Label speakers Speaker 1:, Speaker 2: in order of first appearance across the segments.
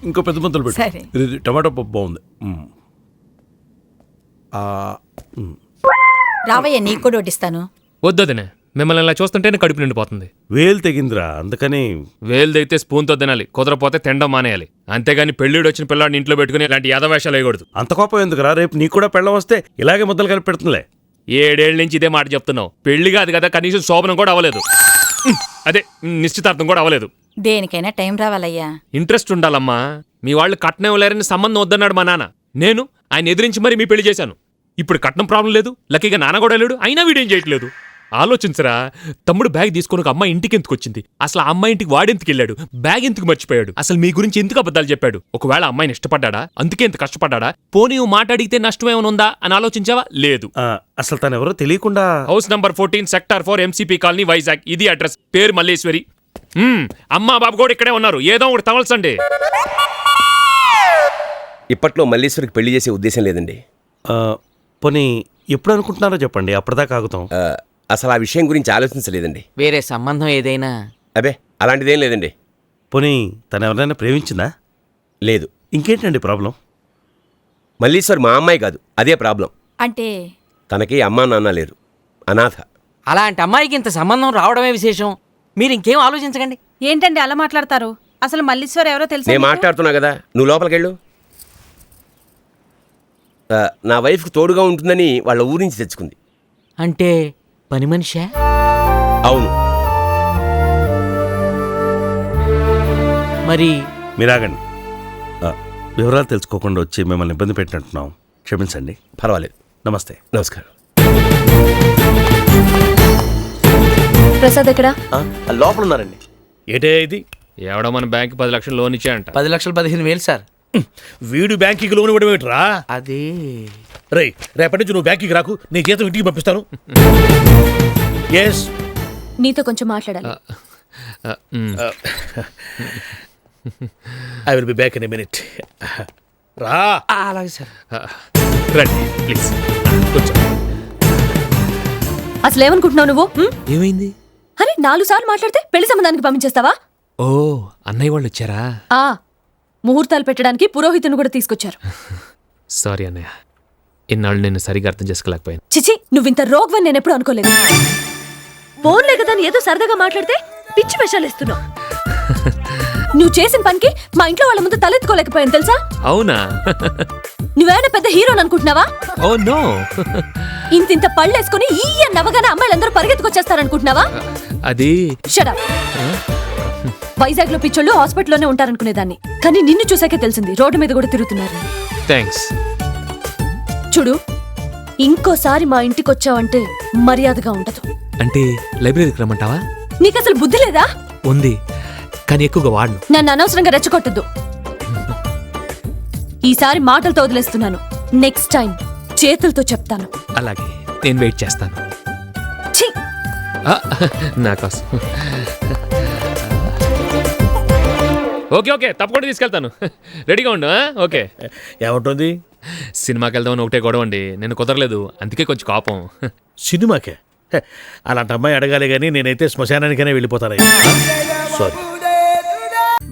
Speaker 1: ఇంకో పెద్ద ముద్దలు పెట్టు. ఇది టమాటో పప్పు బాగుంది.
Speaker 2: రావయ్య, నీకు కూడా వడ్డిస్తాను.
Speaker 3: వద్దొద్దనే, మిమ్మల్ని ఇలా చూస్తుంటేనే కడుపు నిండిపోతుంది.
Speaker 1: వేలు తెగిందిరా, అందుకని.
Speaker 3: వేలు తెగితే స్పూన్తో తినాలి, కుదరపోతే తినడం మానేయాలి. అంతేగాని పెళ్ళిడు వచ్చిన పిల్లాడిని ఇంట్లో పెట్టుకుని ఇలాంటి యాదవేషాలు వేయకూడదు.
Speaker 1: అంత కోపం ఎందుకురా? రేపు నీకు కూడా పెళ్ళం వస్తే ఇలాగే ముద్దలు కలిపి పెడుతుందిలే.
Speaker 3: 7 ఏళ్ల నుంచి ఇదే మాట చెప్తున్నావు. పెళ్లి కాదు కదా, కనీసం శోభనం కూడా అవ్వలేదు. అదే నిశ్చితార్థం కూడా అవ్వలేదు.
Speaker 2: దేనికైనా టైం రావాలయ్యా.
Speaker 3: ఇంట్రెస్ట్ ఉండాలమ్మా. మీ వాళ్ళు కట్నం ఇవ్వలేరని సంబంధం వద్దన్నాడు మా నాన్న. నేను ఆయన ఎదిరించి మరి మీ పెళ్లి చేశాను. ఇప్పుడు కట్నం ప్రాబ్లం లేదు, లక్కీగా నాన్న కూడా లేడు, అయినా వీడేం చేయట్లేదు. ఆలోచించరా, తమ్ముడు బ్యాగ్ తీసుకొని ఒక అమ్మాయి ఇంటికి ఎందుకు వచ్చింది? అసలు ఆ అమ్మాయి ఇంటికి వాడెందుకు వెళ్ళాడు? బ్యాగ్ ఎందుకు మర్చిపోయాడు? అసలు మీ గురించి ఎందుకు అబద్ధాలు చెప్పాడు? ఒకవేళ అమ్మాయిని ఇష్టపడ్డా? అందుకే ఎంత కష్టపడ్డా? పోనీ మాట్లాడితే నష్టం ఏమైనా ఉందా అని ఆలోచించావా? లేదు.
Speaker 1: అసలు తను ఎవరో తెలియకుండా
Speaker 3: house number 14 sector 4 MCP colony Vizag. ఇది అడ్రస్. పేరు మల్లేశ్వరి. అమ్మా బాబు కూడా ఇక్కడే ఉన్నారు. ఏదో ఒకటి తవల్సండి.
Speaker 4: ఇప్పట్లో మల్లేశ్వరికి పెళ్లి చేసే ఉద్దేశం లేదండి.
Speaker 1: పోనీ ఎప్పుడు అనుకుంటున్నారో చెప్పండి, అప్పటిదాకా ఆగుతాం.
Speaker 4: అసలు ఆ విషయం గురించి ఆలోచించలేదండి.
Speaker 5: వేరే సంబంధం ఏదైనా?
Speaker 4: అబే, అలాంటిదేం లేదండి.
Speaker 1: పోనీ తను ఎవరైనా ప్రేమించిందా?
Speaker 4: లేదు.
Speaker 1: ఇంకేంటండి ప్రాబ్లం?
Speaker 4: మల్లీశ్వర్ మా అమ్మాయి కాదు, అదే ప్రాబ్లం.
Speaker 2: అంటే
Speaker 4: తనకి అమ్మా నాన్న లేరు, అనాథ.
Speaker 5: అలాంటి అమ్మాయికి ఇంత సంబంధం రావడమే విశేషం. మీరు ఇంకేం ఆలోచించకండి.
Speaker 6: ఏంటండి అలా మాట్లాడతారు? అసలు మల్లీశ్వర్ ఎవరో తెలుసా?
Speaker 4: నేను మాట్లాడుతున్నా కదా, నువ్వు లోపలికెళ్ళు. నా వైఫ్కి తోడుగా ఉంటుందని వాళ్ళ ఊరి నుంచి తెచ్చుకుంది.
Speaker 5: అంటే పని మనిషా?
Speaker 4: అవును.
Speaker 5: మరి
Speaker 1: మీరాగండి. వివరాలు తెలుసుకోకుండా వచ్చి మిమ్మల్ని ఇబ్బంది పెట్టినట్టున్నాం, క్షమించండి.
Speaker 4: పర్వాలేదు.
Speaker 1: నమస్తే.
Speaker 4: నమస్కారం.
Speaker 7: ప్రసాద్ ఎక్కడ?
Speaker 4: లోపల ఉన్నారండి.
Speaker 1: ఏటే ఇది?
Speaker 3: ఎవడో మన బ్యాంక్ 10 లక్షలు లోన్ ఇచ్చాయంట.
Speaker 5: 10 లక్షలు 15,000 సార్.
Speaker 1: వీడు బ్యాంకుకి లోన్ ఇవ్వడం ఏంట్రా?
Speaker 5: అది
Speaker 1: రేయ్, రేపటి నుంచి నువ్వు బ్యాంకుకి రాకు, నీ జీతం ఇంటికి పంపిస్తాను.
Speaker 7: నీతో కొంచెం మాట్లాడాలి.
Speaker 1: I will be back in a minute. రా.
Speaker 5: అలాగే సార్.
Speaker 3: రండి ప్లీజ్, కొంచెం.
Speaker 7: అసలు ఏమనుకుంటున్నావు నువ్వు?
Speaker 3: ఏమైంది?
Speaker 7: అరే 4 సార్లు మాట్లాడితే పెళ్లి సంబంధానికి పంపించేస్తావా?
Speaker 3: ఓ, అన్నయ్య వాళ్ళు వచ్చారా?
Speaker 7: ముహూర్తాలు పెట్టడానికి పురోహితుని కూడా తీసుకొచ్చారు.
Speaker 3: సారీ అన్నయ్య, ఇన్నాళ్ళు నేను సరిగా అర్థం చేసుకోలేకపోయాను.
Speaker 7: చిచి, నువ్వింత రోగ్వని నేను ఎప్పుడు అనుకోలేదు. ఫోన్లే కదా ఏదో సరదాగా మాట్లాడితే పిచ్చి వేషాలు ఇస్తున్నావు. నువ్వు చేసిన పనికి మా ఇంట్లో వాళ్ళ ముందు తలెత్తుకోలేకపోయాను తెలుసా?
Speaker 3: అవునా?
Speaker 7: నువ్వేనా పెద్ద హీరోని అనుకుంటున్నావా?
Speaker 3: Oh no.
Speaker 7: ఇంతింత పళ్ళేసుకుని ఈ నవగానే అమ్మాయిలందరూ పరిగెత్తుకొచ్చేస్తారనుకుంటున్నావా?
Speaker 3: అది
Speaker 7: షట్ అప్. వైజాగ్ లో పిచ్చోళ్ళు హాస్పిటల్లోనే ఉంటారనుకునేదాన్ని, కానీ నిన్ను చూసాకే తెలిసింది రోడ్డు మీద కూడా తిరుగుతున్నారు.
Speaker 3: థ్యాంక్స్.
Speaker 7: చూడు, ఇంకోసారి మా ఇంటికి వచ్చావంటే మర్యాదగా ఉండదు.
Speaker 3: అంటే లైబ్రరీకి రమ్మంటావా?
Speaker 7: నీకసలు బుద్ధి లేదా?
Speaker 3: ఉంది, కానీ ఎక్కువగా వాడను.
Speaker 7: నన్ను అనవసరంగా రెచ్చగొట్టద్దు. ఈసారి మాటలతో వదిలేస్తున్నాను, నెక్స్ట్ టైం చేతులతో చెప్తాను.
Speaker 3: అలాగే, నేను వెయిట్ చేస్తాను.
Speaker 7: ఛీ,
Speaker 3: నా కోసం. ఓకే ఓకే, తప్పకుండా తీసుకెళ్తాను. రెడీగా ఉండు. ఓకే.
Speaker 1: ఏముంటుంది?
Speaker 3: సినిమాకి వెళ్దామని ఒకటే గొడవ అండి, నేను కుదరలేదు, అందుకే కొంచెం కోపం.
Speaker 1: సినిమాకే? అలాంటి అమ్మాయి అడగాలి, కానీ నేనైతే శ్మశానానికైనా వెళ్ళిపోతాను. సారీ.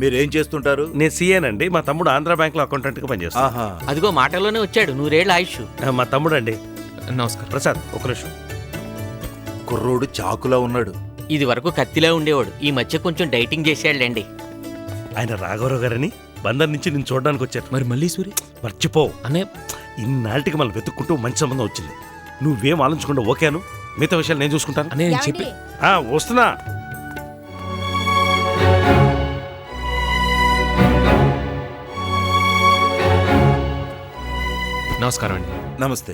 Speaker 8: మీరేం చేస్తుంటారు?
Speaker 1: నేను సీఏనండి. మా తమ్ముడు ఆంధ్ర బ్యాంక్ లో అకౌంటెంట్ గా పనిచేస్తాను.
Speaker 5: అదిగో మాటల్లోనే వచ్చాడు. 100 ఏళ్ల ఆయుష్.
Speaker 1: మా తమ్ముడు అండి.
Speaker 3: నమస్కారం.
Speaker 1: ప్రసాద్, ఒక నిమిషం.
Speaker 8: కుర్రోడు చాకులా ఉన్నాడు.
Speaker 5: ఇది వరకు కత్తిలా ఉండేవాడు, ఈ మధ్య కొంచెం డైటింగ్ చేసేళ్ళండి.
Speaker 1: ఆయన రాఘవరావు గారని బందర్ నుంచి నేను చూడడానికి వచ్చారు.
Speaker 3: మరి మల్లీశ్వరి?
Speaker 1: మర్చిపో
Speaker 3: అనే
Speaker 1: ఇన్నాళ్ళకి మనం వెతుక్కుంటూ మంచి సంబంధం వచ్చింది. నువ్వేం ఆలోచించకుండా ఓకేను, మిగతా విషయాలు నేను చూసుకుంటాను.
Speaker 3: అనే చెప్పి
Speaker 1: వస్తున్నా.
Speaker 3: నమస్కారం అండి.
Speaker 8: నమస్తే.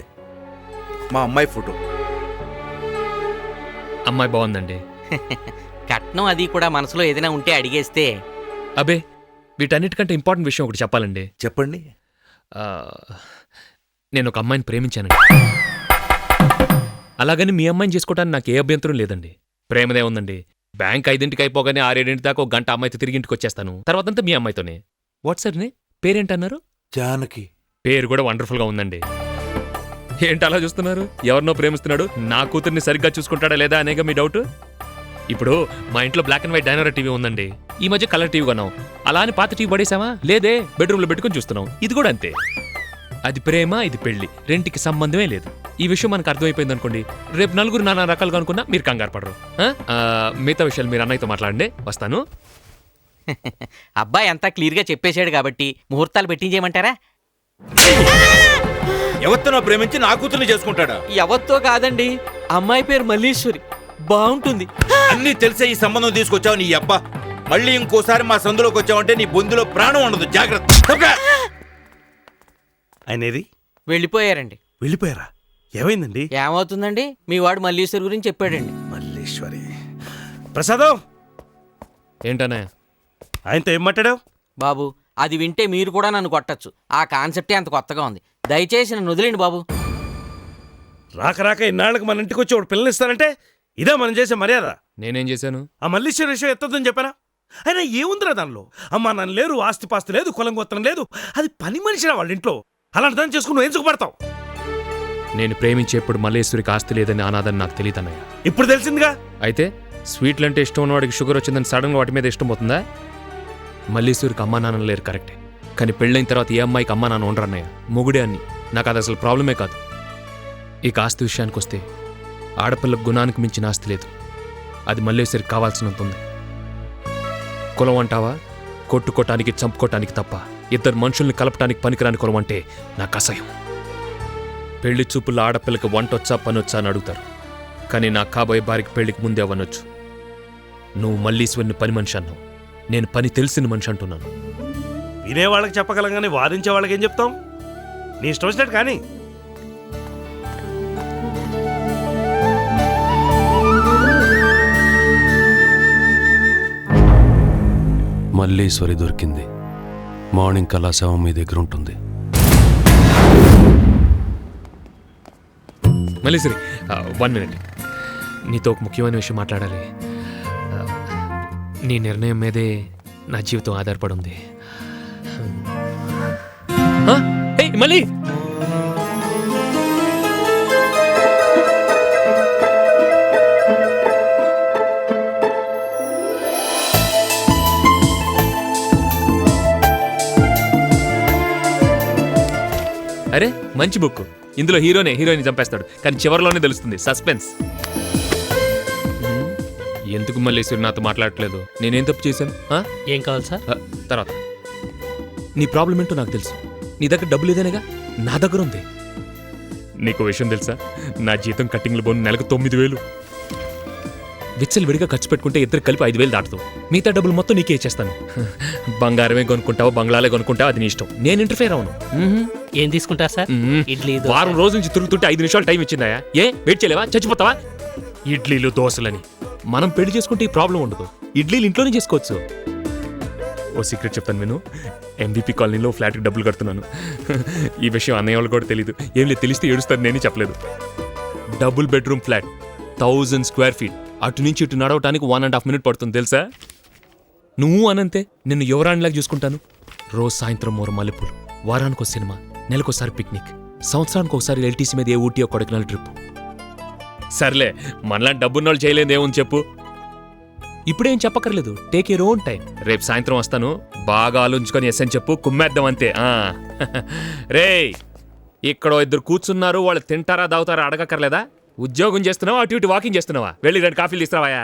Speaker 8: మా అమ్మాయి ఫోటో.
Speaker 3: అమ్మాయి బాగుందండి.
Speaker 5: కట్నం అది కూడా మనసులో ఏదైనా ఉంటే అడిగేస్తే.
Speaker 3: అబే, వీటన్నిటికంటే ఇంపార్టెంట్ విషయం ఒకటి చెప్పాలండి.
Speaker 8: చెప్పండి.
Speaker 3: నేను ఒక అమ్మాయిని ప్రేమించానండి. అలాగని మీ అమ్మాయిని చేసుకోవడానికి నాకు ఏ అభ్యంతరం లేదండి. ప్రేమదే ఉందండి. బ్యాంక్ 5ంటికి అయిపోగానే 6-7 దాకా ఒక గంట అమ్మాయితో తిరిగి ఇంటికి వచ్చేస్తాను. తర్వాతంతా మీ అమ్మాయితోనే. వాట్సాప్ పేరేంటన్నారు?
Speaker 8: జానకి.
Speaker 3: పేరు కూడా వండర్ఫుల్గా ఉందండి. ఏంటి అలా చూస్తున్నారు? ఎవరినో ప్రేమిస్తున్నాడు, నా కూతుర్ని సరిగ్గా చూసుకుంటాడా లేదా అనేగా మీ డౌట్. ఇప్పుడు మా ఇంట్లో బ్లాక్ అండ్ వైట్ డైనోరా టీవీ ఉందండి. ఈ మధ్య కలర్ టీవీ కొన్నాం. అలా అని పాత టీవీ పడేసామా? లేదే, బెడ్రూమ్లో పెట్టుకొని చూస్తున్నాం. ఇది కూడా అంతే. అది ప్రేమ, ఇది పెళ్లి, రెంటికి సంబంధమే లేదు. ఈ విషయం మనకు అర్థమైపోయింది అనుకోండి, రేపు నలుగురు నానా రకాలుగా అనుకున్నా మీరు కంగారు పడరు. మిగతా విషయాలు మీరు అన్నయ్యతో మాట్లాడండి, వస్తాను.
Speaker 5: అబ్బాయి అంతా క్లియర్గా చెప్పేశాడు కాబట్టి ముహూర్తాలు పెట్టించేయమంటారా?
Speaker 8: ఎవరితో ప్రేమించి నా కూతుర్ని చేసుకుంటాడా?
Speaker 5: ఎవరితో కాదండి, అమ్మాయి పేరు మల్లీశ్వరి, బాగుంటుంది.
Speaker 8: అన్నీ తెలిసే ఈ సంబంధం తీసుకొచ్చావు నీ అబ్బా. మళ్ళీ ఇంకోసారి మా సందులోకి వచ్చావంటే నీ బొందులో ప్రాణం ఉండదు, జాగ్రత్త.
Speaker 9: ఆయనేది
Speaker 5: వెళ్ళిపోయారండి.
Speaker 9: వెళ్ళిపోయారా? ఏమైందండి?
Speaker 5: ఏమవుతుందండి, మీ వాడు మల్లీశ్వరి గురించి చెప్పాడండి.
Speaker 9: మల్లేశ్వరి. ప్రసాదం,
Speaker 3: ఏంటనే
Speaker 9: ఆయనతో ఏం మాట్లాడావు?
Speaker 5: బాబు, అది వింటే మీరు కూడా నన్ను కొట్టచ్చు. ఆ కాన్సెప్టే అంత కొత్తగా ఉంది. దయచేసి నన్ను వదిలేండి బాబు.
Speaker 9: రాక రాక ఇన్నాళ్ళకి మన ఇంటికి వచ్చి ఒకడు పిల్లనిస్తానంటే ఇదే మనం చేసే మర్యాద.
Speaker 3: నేనేం చేశాను?
Speaker 9: ఆ మల్లేశ్వరి విషయం ఎత్తొద్దని చెప్పానా? అయినా ఏముందిరా దానిలో? అమ్మా నన్ను లేరు, ఆస్తిపాస్తి లేదు, కులం గోత్రం లేదు. అది పని మనిషిరా వాళ్ళ ఇంట్లో. అలాంటి దాన్ని చేసుకుని నువ్వు ఏం సుఖపడతావు?
Speaker 3: నేను ప్రేమించేప్పుడు మల్లేశ్వరికి ఆస్తి లేదని అనాదని నాకు తెలియదన్నయ్య.
Speaker 9: ఇప్పుడు తెలిసిందిగా.
Speaker 3: అయితే స్వీట్లు అంటే ఇష్టం ఉన్నవాడికి షుగర్ వచ్చిందని సడన్గా వాటి మీద ఇష్టం పోతుందా? మల్లేశ్వరికి అమ్మా నాన్న లేరు కరెక్టే, కానీ పెళ్ళైన తర్వాత ఏ అమ్మాయికి అమ్మా నాన్న ఉండరన్నయ్య. మొగుడే అన్ని. నాకు అది అసలు ప్రాబ్లమే కాదు. ఇక ఆస్తి విషయానికి వస్తే ఆడపిల్ల గుణానికి మించిన ఆస్తి లేదు. అది మల్లేశ్వరికి కావాల్సినంత ఉంది. కులం అంటావా? కొట్టుకోటానికి చంపుకోటానికి తప్ప ఇద్దరు మనుషుల్ని కలపటానికి పనికిరాని కులం అంటే నాకు అసహ్యం. పెళ్లి చూపుల్లో ఆడపిల్లకి వంటొచ్చా పనొచ్చా అని అడుగుతారు, కానీ నా కాబోయే భార్యకి పెళ్లికి ముందే అవ్వనొచ్చు. నువ్వు మల్లీశ్వరిని పని మనిషి అన్నావు, నేను పని తెలిసిన మనిషి అంటున్నాను.
Speaker 9: వినేవాళ్ళకి చెప్పగలం కానీ వాదించే వాళ్ళకి ఏం చెప్తాం? నీ ఇష్టం వచ్చినట్టు కానీ.
Speaker 10: మల్లీశ్వరి దొరికింది. మార్నింగ్ కల్లా శవం మీ దగ్గర ఉంటుంది.
Speaker 3: మల్లీశ్వరి, 1 minute. నీతో ఒక ముఖ్యమైన విషయం మాట్లాడాలి. నీ నిర్ణయం మీదే నా జీవితం ఆధారపడి ఉంది. మళ్ళీ అరే మంచి బుక్. ఇందులో హీరోయిన్ చంపేస్తాడు, కానీ చివరిలోనే తెలుస్తుంది. సస్పెన్స్. ఎందుకు మల్లేశ్వరి నాతో మాట్లాడట్లేదు? నేనేం తప్పు చేశాను?
Speaker 5: ఏం కావాలి సార్?
Speaker 3: తర్వాత నీ ప్రాబ్లం ఏంటో నాకు తెలుసు. నీ దగ్గర డబ్బు లేదనేగా, నా దగ్గర ఉంది. నీకు విషయం తెలుసా? నా జీతం కట్టింగ్లు పోను నెలకు 9,000. విచ్చలు విడిగా ఖర్చు పెట్టుకుంటే ఇద్దరు కలిపి 5,000 దాటుతావు. మిగతా డబ్బులు మొత్తం నీకే ఇచ్చేస్తాను. బంగారమే కొనుక్కుంటావా, బంగ్లాలే కొనుక్కుంటావా, అది నీ ఇష్టం. నేను ఇంటర్ఫేర్ అవును.
Speaker 5: ఏం తీసుకుంటా సార్? ఇడ్లీ,
Speaker 3: వారం రోజుల నుంచి తిరుగుతుంటే 5 నిమిషాలు టైం ఇచ్చిందా? వెయిట్ చేయలేవా? చచ్చిపోతావా? ఇడ్లీలు దోశలని. మనం పెళ్లి చేసుకుంటే ఈ ప్రాబ్లం ఉండదు. ఇడ్లీలు ఇంట్లోనే చేసుకోవచ్చు. ఓ సీక్రెట్ చెప్తాను విను. MVP కాలనీలో ఫ్లాట్కి డబ్బులు కడుతున్నాను. ఈ విషయం అన్నయ్య వాళ్ళు కూడా తెలీదు. ఏం లేదు, తెలిస్తే ఏడుస్తాను. నేనే చెప్పలేదు. Double bedroom flat, 1000 square feet. అటు నుంచి ఇటు నడవటానికి 1.5 minutes పడుతుంది తెలుసా? నువ్వు అనంతే నిన్ను యువరాణిలాగా చూసుకుంటాను. రోజు సాయంత్రం 3 మల్లెపూలు, వారానికి ఒక సినిమా, నెలకోసారి పిక్నిక్, సంవత్సరానికి ఒకసారి LTC మీద ఏ ఊటీ కొడైకెనాల్ ట్రిప్. సర్లే, మనలా డబ్బున్న వాళ్ళు చేయలేదు ఏముంది చెప్పు. ఇప్పుడేం చెప్పక్కర్లేదు. Take your own time. రేపు సాయంత్రం వస్తాను. బాగా ఆలోచించుకొని ఎస్ అని చెప్పు. కుమ్మేద్దాం అంతే. రేయ్, ఇక్కడ 2 కూర్చున్నారు. వాళ్ళు తింటారా దావుతారా అడగక్కర్లేదా? ఉద్యోగం చేస్తున్నావా, అటు ఇటు వాకింగ్ చేస్తున్నావా? వెళ్ళి 2 కాఫీలు తీసుకురావాయా?